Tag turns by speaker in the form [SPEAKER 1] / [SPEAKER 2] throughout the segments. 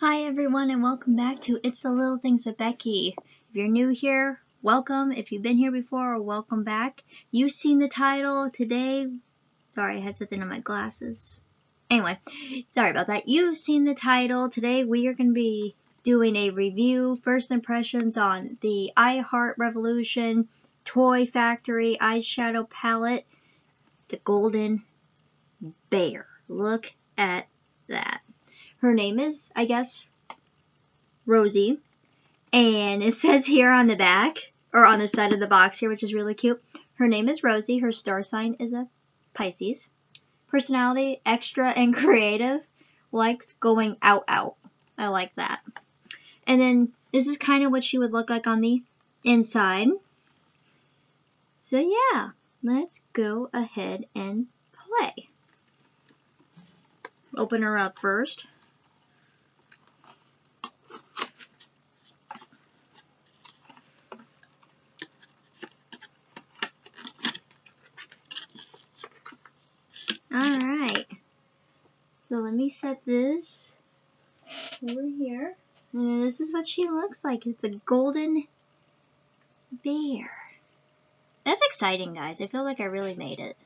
[SPEAKER 1] Hi everyone and welcome back to It's the Little Things with Becky. If you're new here, welcome. If you've been here before, welcome back. You've seen the title today. Sorry, I had something on my glasses. Anyway, sorry about that. You've seen the title. Today we are going to be doing a review, first impressions on the iHeart Revolution Toy Factory eyeshadow palette, the Golden Bear. Look at that. Her name is, I guess, Rosie. And it says here on the back, or on the side of the box here, which is really cute, her name is Rosie. Her star sign is a Pisces. Personality, extra and creative. Likes going out. I like that. And then this is kind of what she would look like on the inside. So yeah, let's go ahead and play. Open her up first. Alright, so let me set this over here. And then this is what she looks like. It's a golden bear. That's exciting, guys. I feel like I really made it.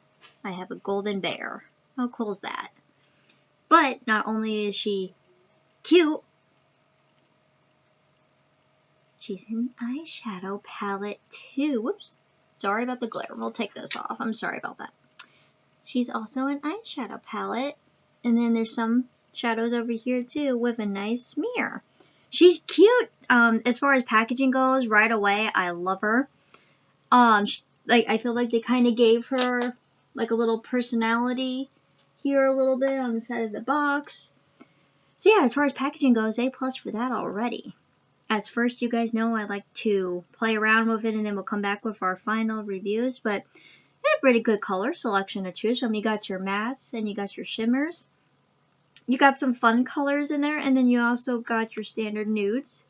[SPEAKER 1] I have a golden bear. How cool is that? But not only is she cute, she's an eyeshadow palette too. Whoops. Sorry about the glare. We'll take this off. I'm sorry about that. She's also an eyeshadow palette. And then there's some shadows over here too with a nice smear. She's cute. As far as packaging goes, right away, I love her. I feel like they kind of gave her like a little personality here a little bit on the side of the box. So yeah, as far as packaging goes, A+ for that already. As first, you guys know I like to play around with it and then we'll come back with our final reviews. But they have pretty good color selection to choose from. You got your mattes and you got your shimmers. You got some fun colors in there, and then you also got your standard nudes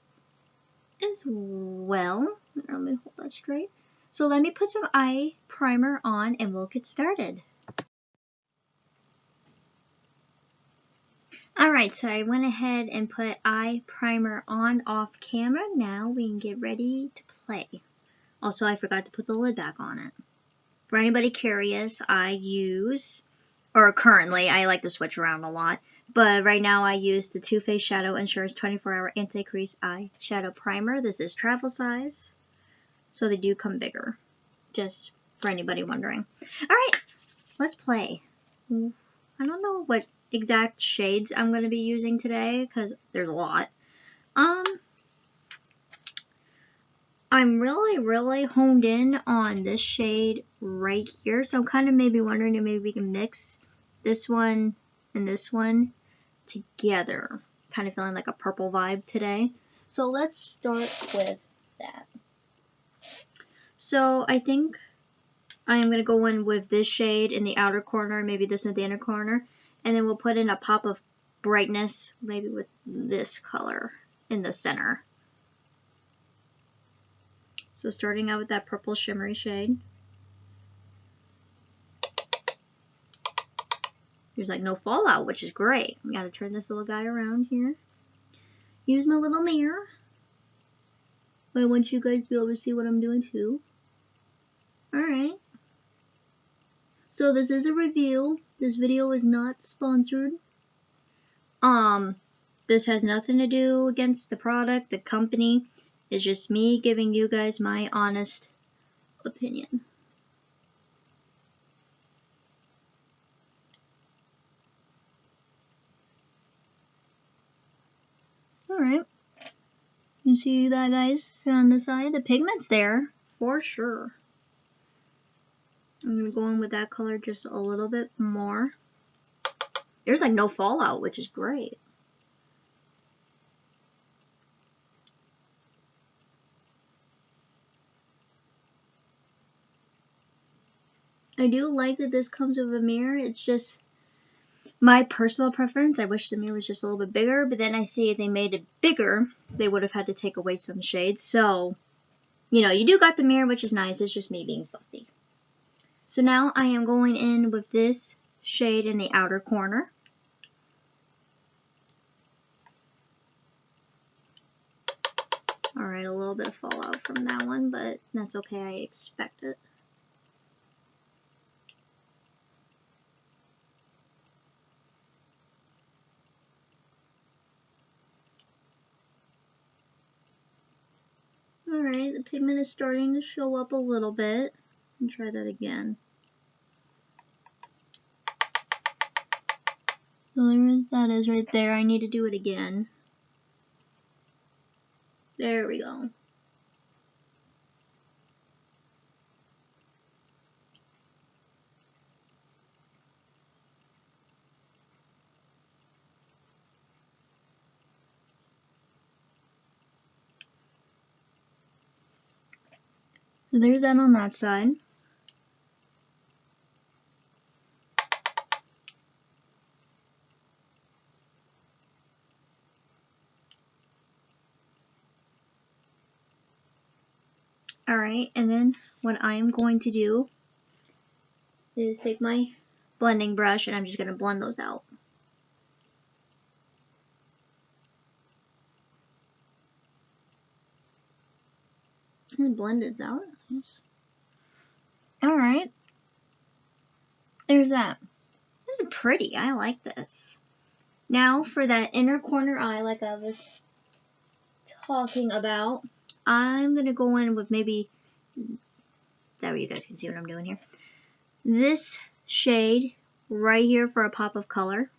[SPEAKER 1] as well. Let me hold that straight. So let me put some eye primer on and we'll get started. Alright, so I went ahead and put eye primer on off camera. Now we can get ready to play. Also, I forgot to put the lid back on it. For anybody curious, currently, I like to switch around a lot. But right now I use the Too Faced Shadow Insurance 24-Hour Anti-Crease Eyeshadow Primer. This is travel size, so they do come bigger. Just for anybody wondering. Alright, let's play. I don't know what exact shades I'm going to be using today, because there's a lot. I'm really honed in on this shade right here, so I'm kind of maybe wondering if maybe we can mix this one and this one together. Kind of feeling like a purple vibe today. So let's start with that. So I think I'm going to go in with this shade in the outer corner, maybe this in the inner corner, and then we'll put in a pop of brightness, maybe with this color in the center. So starting out with that purple shimmery shade. There's like no fallout, which is great. I gotta turn this little guy around here. Use my little mirror. I want you guys to be able to see what I'm doing too. Alright. So this is a review. This video is not sponsored. This has nothing to do against the product, the company. It's just me giving you guys my honest opinion. Alright. You see that, guys, on the side? The pigment's there, for sure. I'm going to go in with that color just a little bit more. There's like no fallout, which is great. I do like that this comes with a mirror. It's just my personal preference. I wish the mirror was just a little bit bigger, but then I see if they made it bigger, they would have had to take away some shades. So, you know, you do got the mirror, which is nice. It's just me being fussy. So now I am going in with this shade in the outer corner. little bit of fallout from that one, but that's okay, I expect it. Alright, the pigment is starting to show up a little bit. And try that again. So there that is right there. I need to do it again. There we go. So there's that on that side. Alright, and then what I am going to do is take my blending brush and I'm just going to blend those out. And blend it out. Alright. There's that. This is pretty. I like this. Now for that inner corner eye like I was talking about, I'm going to go in with maybe, that way you guys can see what I'm doing here. This shade right here for a pop of color.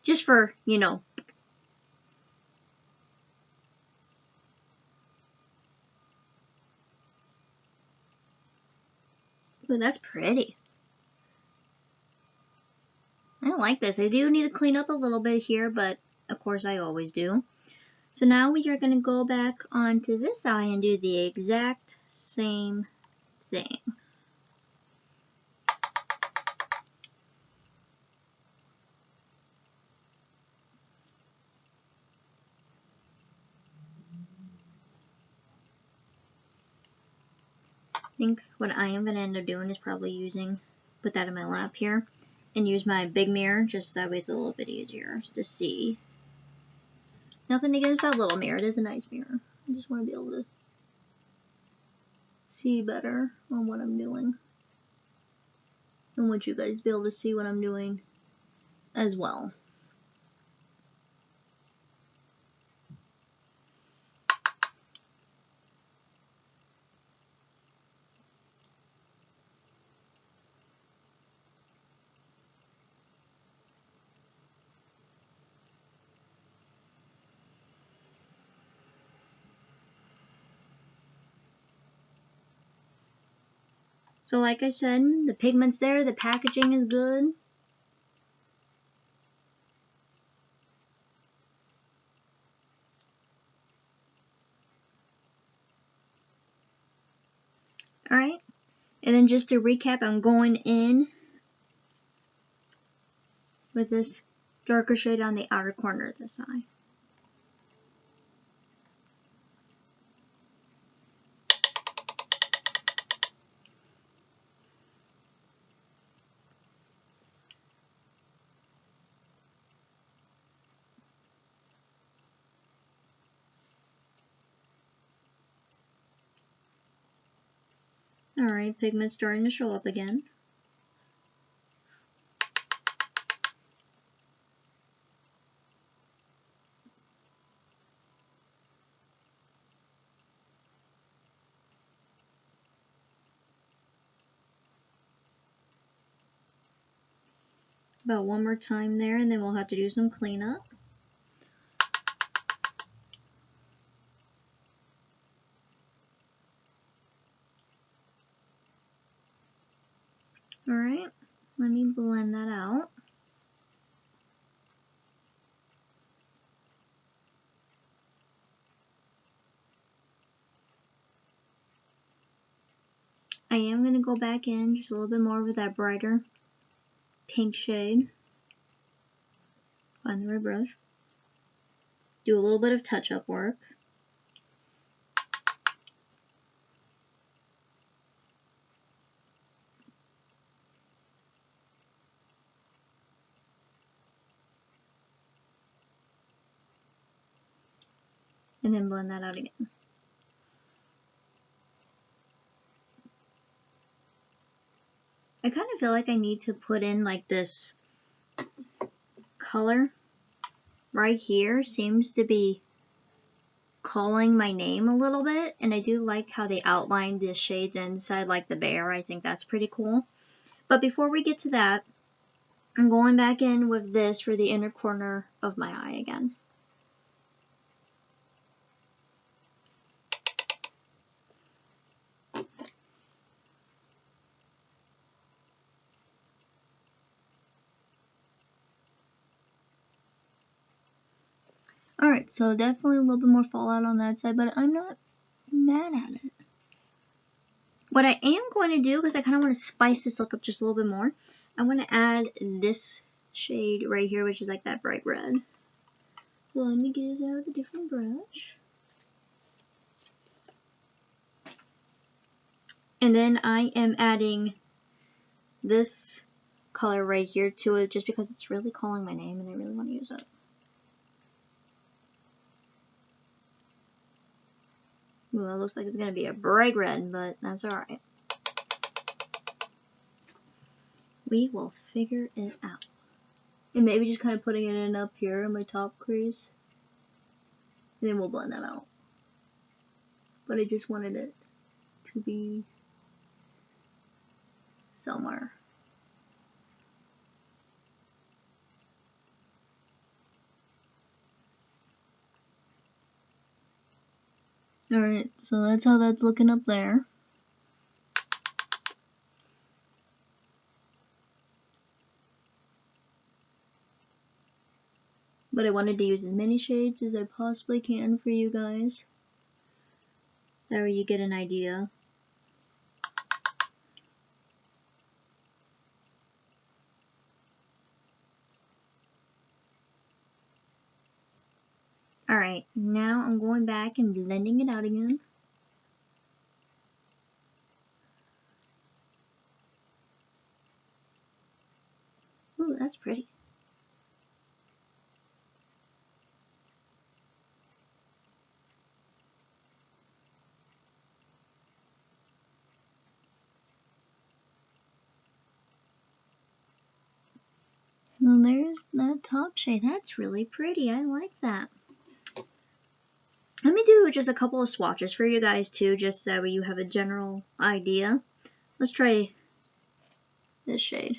[SPEAKER 1] Just for, you know. Ooh, that's pretty. I like this. I do need to clean up a little bit here, but of course I always do. So now we are going to go back onto this eye and do the exact same thing. I think what I am going to end up doing is probably put that in my lap here and use my big mirror, just that way it's a little bit easier to see. Nothing against that little mirror, it is a nice mirror. I just want to be able to see better on what I'm doing. I want you guys to be able to see what I'm doing as well. So like I said, the pigment's there, the packaging is good. Alright, and then just to recap, I'm going in with this darker shade on the outer corner of this eye. Alright, pigment's starting to show up again. About one more time there, and then we'll have to do some cleanup. Alright, let me blend that out. I am going to go back in just a little bit more with that brighter pink shade. Find the right brush. Do a little bit of touch-up work. And then blend that out again. I kind of feel like I need to put in like this color right here. Seems to be calling my name a little bit, and I do like how they outlined the shades inside like the bear. I think that's pretty cool. But before we get to that, I'm going back in with this for the inner corner of my eye again. Alright, so definitely a little bit more fallout on that side, but I'm not mad at it. What I am going to do, because I kind of want to spice this look up just a little bit more, I want to add this shade right here, which is like that bright red. So let me get it out with a different brush. And then I am adding this color right here to it just because it's really calling my name and I really want to use it. Ooh, that looks like it's going to be a bright red, but that's alright. We will figure it out. And maybe just kind of putting it in up here in my top crease. And then we'll blend that out. But I just wanted it to be somewhere. Alright, so that's how that's looking up there. But I wanted to use as many shades as I possibly can for you guys. That way you get an idea. Alright, now I'm going back and blending it out again. Ooh, that's pretty. And there's that top shade. That's really pretty. I like that. Let me do just a couple of swatches for you guys too, just so you have a general idea. Let's try this shade.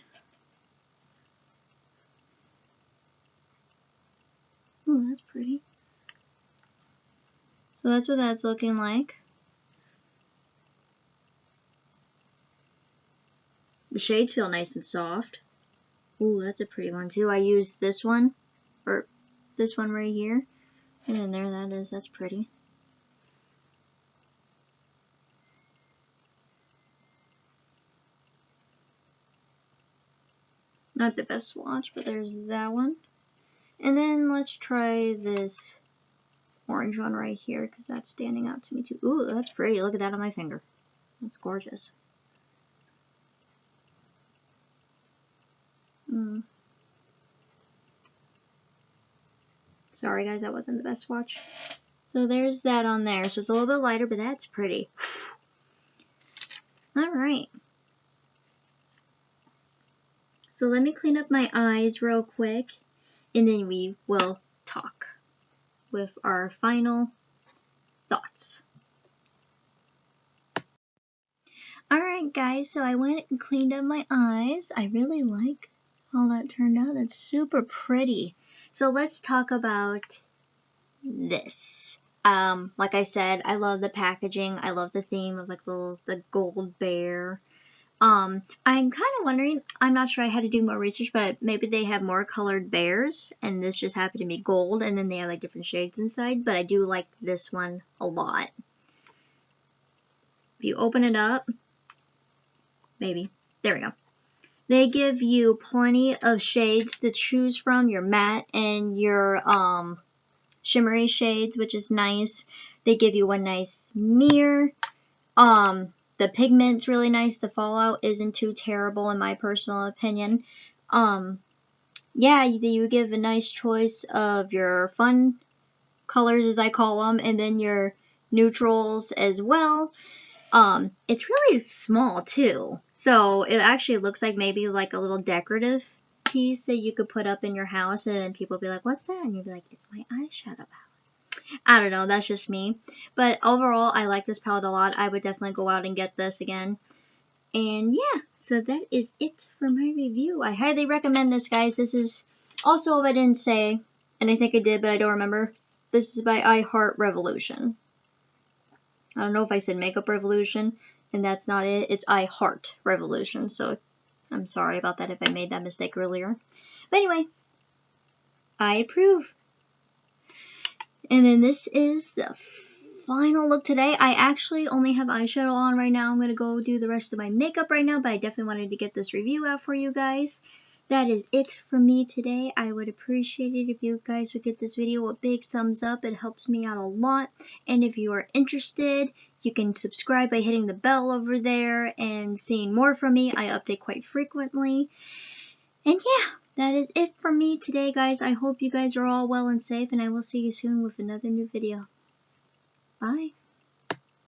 [SPEAKER 1] Ooh, that's pretty. So that's what that's looking like. The shades feel nice and soft. Ooh, that's a pretty one too. I used this one, or this one right here. And there that is, that's pretty. Not the best swatch, but there's that one. And then let's try this orange one right here, because that's standing out to me too. Ooh, that's pretty. Look at that on my finger. That's gorgeous. Sorry guys, that wasn't the best swatch. So there's that on there. So it's a little bit lighter, but that's pretty. Alright. So let me clean up my eyes real quick, and then we will talk with our final thoughts. Alright guys, so I went and cleaned up my eyes. I really like how that turned out. That's super pretty. So let's talk about this. Like I said, I love the packaging. I love the theme of like the gold bear. I'm kind of wondering, I'm not sure, I had to do more research, but maybe they have more colored bears, and this just happened to be gold, and then they have like different shades inside, but I do like this one a lot. If you open it up, maybe, there we go. They give you plenty of shades to choose from, your matte and your shimmery shades, which is nice. They give you one nice mirror. The pigment's really nice. The fallout isn't too terrible in my personal opinion. Yeah, you give a nice choice of your fun colors, as I call them, and then your neutrals as well. It's really small too, so it actually looks like maybe like a little decorative piece that you could put up in your house, and then people will be like, what's that? And you'll be like, it's my eyeshadow palette. I don't know, that's just me. But overall, I like this palette a lot. I would definitely go out and get this again. And yeah, so that is it for my review. I highly recommend this, guys. This is also, if I didn't say, and I think I did, but I don't remember, this is by I Heart Revolution. I don't know if I said Makeup Revolution, and that's not it. It's I Heart Revolution, so I'm sorry about that if I made that mistake earlier. But anyway, I approve. And then this is the final look today. I actually only have eyeshadow on right now. I'm going to go do the rest of my makeup right now, but I definitely wanted to get this review out for you guys. That is it for me today. I would appreciate it if you guys would give this video a big thumbs up. It helps me out a lot. And if you are interested, you can subscribe by hitting the bell over there and seeing more from me. I update quite frequently. And yeah, that is it for me today, guys. I hope you guys are all well and safe, and I will see you soon with another new video. Bye.